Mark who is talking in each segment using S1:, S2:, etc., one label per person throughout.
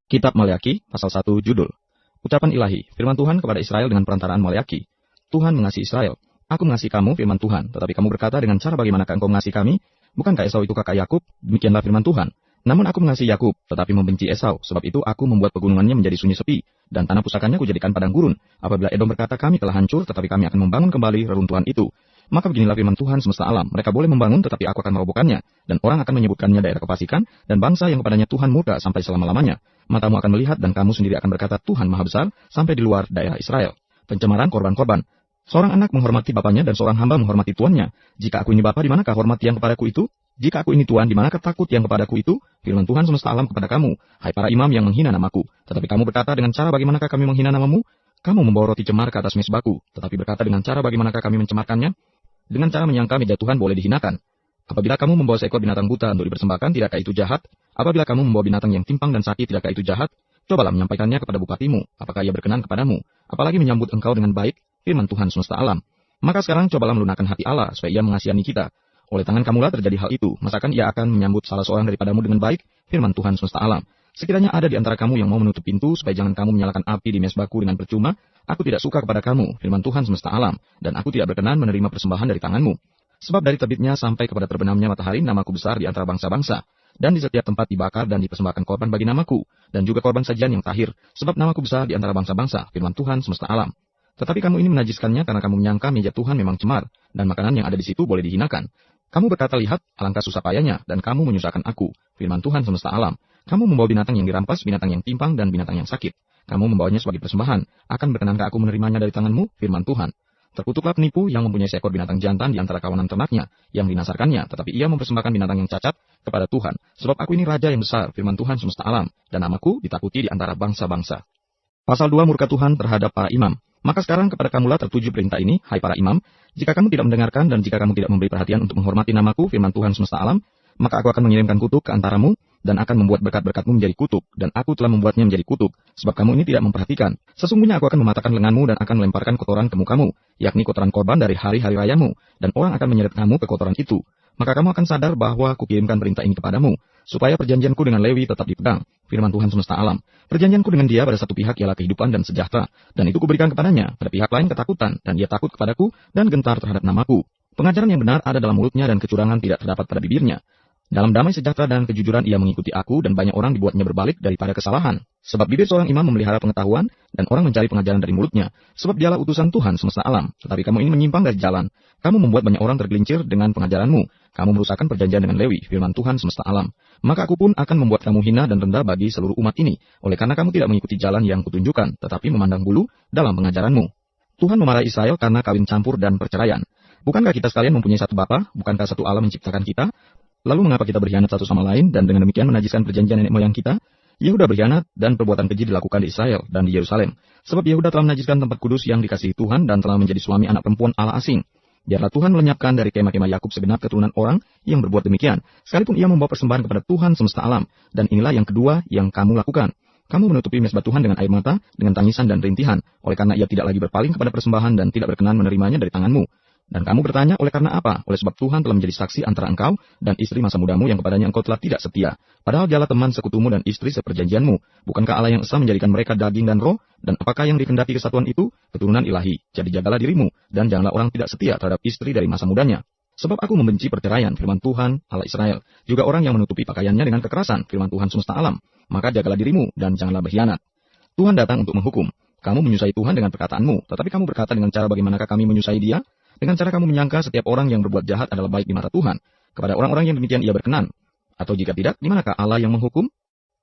S1: Kitab Maleakhi, pasal 1, judul. Ucapan ilahi, firman Tuhan kepada Israel dengan perantaraan Maleakhi. Tuhan mengasihi Israel. Aku mengasihi kamu, firman Tuhan. Tetapi kamu berkata dengan cara bagaimanakah engkau mengasihi kami? Bukankah Esau itu kakak Yakub? Demikianlah firman Tuhan. Namun aku mengasihi Yakub, tetapi membenci Esau. Sebab itu aku membuat pegunungannya menjadi sunyi sepi, dan tanah pusakanya kujadikan padang gurun. Apabila Edom berkata kami telah hancur, tetapi kami akan membangun kembali reruntuhan itu. Maka beginilah firman Tuhan semesta alam. Mereka boleh membangun, tetapi aku akan merobohkannya. Dan orang akan menyebutkannya daerah kefasikan, dan bangsa yang kepadanya Tuhan murka sampai selama-lamanya. Matamu akan melihat, dan kamu sendiri akan berkata, Tuhan maha besar, sampai di luar daerah Israel. Pencemaran korban-korban. Seorang anak menghormati bapaknya, dan seorang hamba menghormati tuannya. Jika aku ini bapa, di manakah hormat yang kepadaku itu? Jika aku ini tuan, di manakah takut yang kepadaku itu? Firman Tuhan semesta alam kepada kamu, hai para imam yang menghina namaku. Tetapi kamu berkata dengan cara bagaimanakah kami menghina namamu? Kamu membawa roti cemar ke atas mesbahku, tetapi berkata dengan cara bagaimanakah kami mencemarkannya? Dengan cara menyangka meja Tuhan boleh dihinakan. Apabila kamu membawa seekor binatang buta untuk dipersembahkan, tidakkah itu jahat? Apabila kamu membawa binatang yang timpang dan sakit, tidakkah itu jahat? Cobalah menyampaikannya kepada bupatimu, apakah ia berkenan kepadamu? Apalagi menyambut engkau dengan baik, firman Tuhan semesta alam. Maka sekarang cobalah melunakkan hati Allah, supaya ia mengasihani kita. Oleh tangan kamulah terjadi hal itu, masakan ia akan menyambut salah seorang daripadamu dengan baik, firman Tuhan semesta alam. Sekiranya ada di antara kamu yang mau menutup pintu, supaya jangan kamu menyalakan api di mesbahku dengan percuma, aku tidak suka kepada kamu, firman Tuhan semesta alam, dan aku tidak berkenan menerima persembahan dari tanganmu. Sebab dari terbitnya sampai kepada terbenamnya matahari, namaku besar di antara bangsa-bangsa. Dan di setiap tempat dibakar dan dipersembahkan korban bagi namaku, dan juga korban sajian yang tahir, sebab namaku besar di antara bangsa-bangsa, firman Tuhan semesta alam. Tetapi kamu ini menajiskannya karena kamu menyangka meja Tuhan memang cemar, dan makanan yang ada di situ boleh dihinakan. Kamu berkata, lihat, alangkah susah payahnya, dan kamu menyusahkan aku, firman Tuhan semesta alam. Kamu membawa binatang yang dirampas, binatang yang timpang, dan binatang yang sakit. Kamu membawanya sebagai persembahan. Akan berkenankah aku menerimanya dari tanganmu, firman Tuhan? Terkutuklah penipu yang mempunyai seekor binatang jantan di antara kawanan ternaknya, yang dinasarkannya, tetapi ia mempersembahkan binatang yang cacat kepada Tuhan. Sebab aku ini raja yang besar, firman Tuhan semesta alam, dan namaku ditakuti di antara bangsa-bangsa. Pasal 2, murka Tuhan terhadap para imam. Maka sekarang kepada kamulah tertuju perintah ini, hai para imam, jika kamu tidak mendengarkan dan jika kamu tidak memberi perhatian untuk menghormati namaku, firman Tuhan semesta alam, maka aku akan mengirimkan kutuk ke antaramu, dan akan membuat berkat-berkatmu menjadi kutuk, dan aku telah membuatnya menjadi kutuk, sebab kamu ini tidak memperhatikan. Sesungguhnya aku akan mematahkan lenganmu dan akan melemparkan kotoran ke mukamu, yakni kotoran korban dari hari-hari rayamu, dan orang akan menyeret kamu ke kotoran itu. Maka kamu akan sadar bahwa kukirimkan perintah ini kepadamu, supaya perjanjianku dengan Lewi tetap dipegang, firman Tuhan semesta alam. Perjanjianku dengan dia pada satu pihak ialah kehidupan dan sejahtera, dan itu kuberikan kepadanya, pada pihak lain ketakutan, dan dia takut kepadaku, dan gentar terhadap namaku. Pengajaran yang benar ada dalam mulutnya, dan kecurangan tidak terdapat pada bibirnya. Dalam damai sejahtera dan kejujuran ia mengikuti aku, dan banyak orang dibuatnya berbalik daripada kesalahan. Sebab bibir seorang imam memelihara pengetahuan, dan orang mencari pengajaran dari mulutnya. Sebab dialah utusan Tuhan semesta alam. Tetapi kamu ini menyimpang dari jalan. Kamu membuat banyak orang tergelincir dengan pengajaranmu. Kamu merusakkan perjanjian dengan Lewi, firman Tuhan semesta alam. Maka aku pun akan membuat kamu hina dan rendah bagi seluruh umat ini. Oleh karena kamu tidak mengikuti jalan yang kutunjukkan, tetapi memandang bulu dalam pengajaranmu. Tuhan memarahi Israel karena kawin campur dan perceraian. Bukankah kita sekalian mempunyai satu Bapa? Bukankah satu Allah menciptakan kita? Lalu mengapa kita berkhianat satu sama lain dan dengan demikian menajiskan perjanjian nenek moyang kita? Yehuda berkhianat dan perbuatan keji dilakukan di Israel dan di Yerusalem. Sebab Yehuda telah menajiskan tempat kudus yang dikasihi Tuhan dan telah menjadi suami anak perempuan Allah asing. Biarlah Tuhan melenyapkan dari kemah-kemah Yakub segenap keturunan orang yang berbuat demikian. Sekalipun ia membawa persembahan kepada Tuhan semesta alam. Dan inilah yang kedua yang kamu lakukan. Kamu menutupi mesbah Tuhan dengan air mata, dengan tangisan dan rintihan. Oleh karena ia tidak lagi berpaling kepada persembahan dan tidak berkenan menerimanya dari tanganmu. Dan kamu bertanya, oleh karena apa? Oleh sebab Tuhan telah menjadi saksi antara engkau dan istri masa mudamu yang kepadanya engkau telah tidak setia. Padahal dialah teman sekutumu dan istri seperjanjianmu. Bukankah Allah yang esa menjadikan mereka daging dan roh? Dan apakah yang dikehendaki kesatuan itu? Keturunan ilahi. Jadi jagalah dirimu, dan janganlah orang tidak setia terhadap istri dari masa mudanya. Sebab aku membenci perceraian, firman Tuhan, Allah Israel. Juga orang yang menutupi pakaiannya dengan kekerasan, firman Tuhan semesta alam. Maka jagalah dirimu, dan janganlah berkhianat. Tuhan datang untuk menghukum. Kamu menyusahi Tuhan dengan perkataanmu, tetapi kamu berkata dengan cara bagaimanakah kami menyusahi dia? Dengan cara kamu menyangka setiap orang yang berbuat jahat adalah baik di mata Tuhan. Kepada orang-orang yang demikian ia berkenan. Atau jika tidak, di manakah Allah yang menghukum?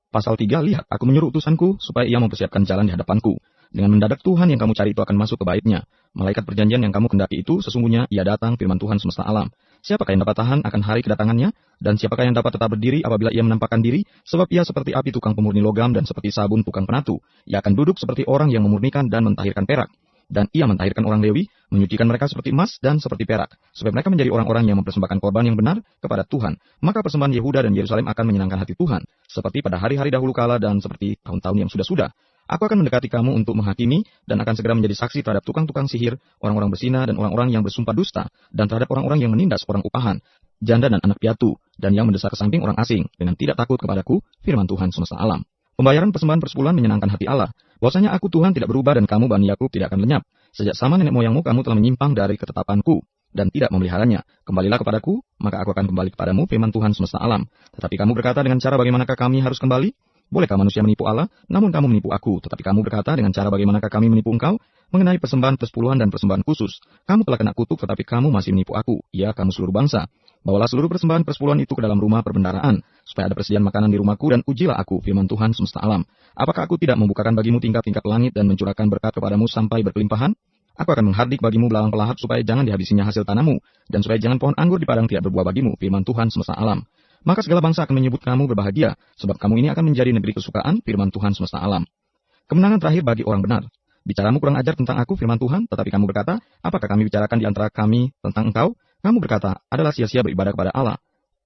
S1: Pasal 3, lihat, aku menyuruh utusanku supaya ia mempersiapkan jalan di hadapanku. Dengan mendadak Tuhan yang kamu cari itu akan masuk ke baitnya. Malaikat perjanjian yang kamu kendaki itu, sesungguhnya ia datang, firman Tuhan semesta alam. Siapakah yang dapat tahan akan hari kedatangannya? Dan siapakah yang dapat tetap berdiri apabila ia menampakkan diri? Sebab ia seperti api tukang pemurni logam dan seperti sabun tukang penatu. Ia akan duduk seperti orang yang memurnikan dan mentahirkan perak. Dan ia mentahirkan orang Lewi, menyucikan mereka seperti emas dan seperti perak, supaya mereka menjadi orang-orang yang mempersembahkan korban yang benar kepada Tuhan. Maka persembahan Yehuda dan Yerusalem akan menyenangkan hati Tuhan, seperti pada hari-hari dahulu kala dan seperti tahun-tahun yang sudah-sudah. Aku akan mendekati kamu untuk menghakimi dan akan segera menjadi saksi terhadap tukang-tukang sihir, orang-orang berzina dan orang-orang yang bersumpah dusta, dan terhadap orang-orang yang menindas orang upahan, janda dan anak piatu, dan yang mendesak ke samping orang asing, dengan tidak takut kepadaku, firman Tuhan semesta alam. Pembayaran persembahan persepuluhan menyenangkan hati Allah. Bahwasanya aku Tuhan tidak berubah dan kamu Bani Yakub tidak akan lenyap. Sejak zaman nenek moyangmu kamu telah menyimpang dari ketetapanku dan tidak memeliharanya. Kembalilah kepadaku, maka aku akan kembali kepadamu, firman Tuhan semesta alam. Tetapi kamu berkata dengan cara bagaimanakah kami harus kembali? Bolehkah manusia menipu Allah? Namun kamu menipu aku. Tetapi kamu berkata dengan cara bagaimanakah kami menipu engkau? Mengenai persembahan persepuluhan dan persembahan khusus. Kamu telah kena kutuk tetapi kamu masih menipu aku. Ya, kamu seluruh bangsa. Bawalah seluruh persembahan persepuluhan itu ke dalam rumah perbendaharaan, supaya ada persediaan makanan di rumahku, dan ujilah aku, firman Tuhan semesta alam. Apakah aku tidak membukakan bagimu tingkap-tingkap langit dan mencurahkan berkat kepadamu sampai berkelimpahan? Aku akan menghardik bagimu belalang pelahap supaya jangan dihabisinya hasil tanahmu, dan supaya jangan pohon anggur di padang tidak berbuah bagimu, firman Tuhan semesta alam. Maka segala bangsa akan menyebut kamu berbahagia, sebab kamu ini akan menjadi negeri kesukaan, firman Tuhan semesta alam. Kemenangan terakhir bagi orang benar. Bicaramu kurang ajar tentang aku, firman Tuhan, tetapi kamu berkata, apakah kami bicarakan di antara kami tentang engkau? Kamu berkata, adalah sia-sia beribadah kepada Allah.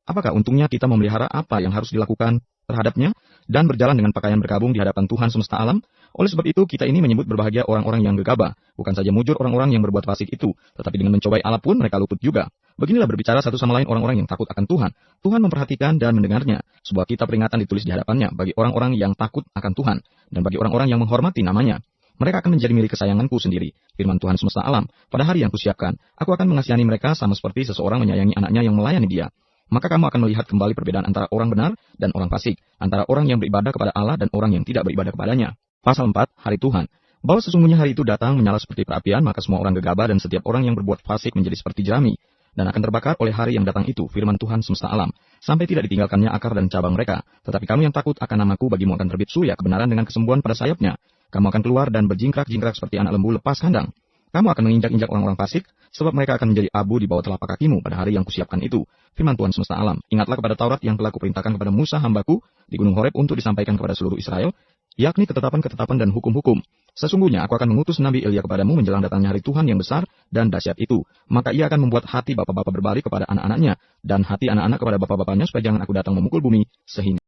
S1: Apakah untungnya kita memelihara apa yang harus dilakukan terhadapnya, dan berjalan dengan pakaian berkabung di hadapan Tuhan semesta alam? Oleh sebab itu, kita ini menyebut berbahagia orang-orang yang gegabah, bukan saja mujur orang-orang yang berbuat fasik itu, tetapi dengan mencobai Allah pun mereka luput juga. Beginilah berbicara satu sama lain orang-orang yang takut akan Tuhan. Tuhan memperhatikan dan mendengarnya. Sebuah kitab peringatan ditulis di hadapannya bagi orang-orang yang takut akan Tuhan, dan bagi orang-orang yang menghormati namanya. Mereka akan menjadi milik kesayanganku sendiri, firman Tuhan semesta alam. Pada hari yang kusiapkan, aku akan mengasihani mereka sama seperti seseorang menyayangi anaknya yang melayani dia. Maka kamu akan melihat kembali perbedaan antara orang benar dan orang fasik, antara orang yang beribadah kepada Allah dan orang yang tidak beribadah kepadanya. Pasal 4, Hari Tuhan. Bahwa sesungguhnya hari itu datang menyala seperti perapian, maka semua orang gegabah dan setiap orang yang berbuat fasik menjadi seperti jerami, dan akan terbakar oleh hari yang datang itu, firman Tuhan semesta alam, sampai tidak ditinggalkannya akar dan cabang mereka. Tetapi kamu yang takut akan namaku, bagimu akan terbit surya kebenaran dengan kesembuhan pada sayapnya. Kamu akan keluar dan berjingkrak-jingkrak seperti anak lembu lepas kandang. Kamu akan menginjak-injak orang-orang fasik, sebab mereka akan menjadi abu di bawah telapak kakimu pada hari yang kusiapkan itu. Firman Tuhan semesta alam. Ingatlah kepada Taurat yang telah kuperintahkan kepada Musa hambaku di Gunung Horeb untuk disampaikan kepada seluruh Israel, yakni ketetapan-ketetapan dan hukum-hukum. Sesungguhnya aku akan mengutus Nabi Elia kepadamu menjelang datangnya hari Tuhan yang besar dan dahsyat itu. Maka ia akan membuat hati bapak-bapak berbalik kepada anak-anaknya, dan hati anak-anak kepada bapak-bapaknya, supaya jangan aku datang memukul bumi, sehingga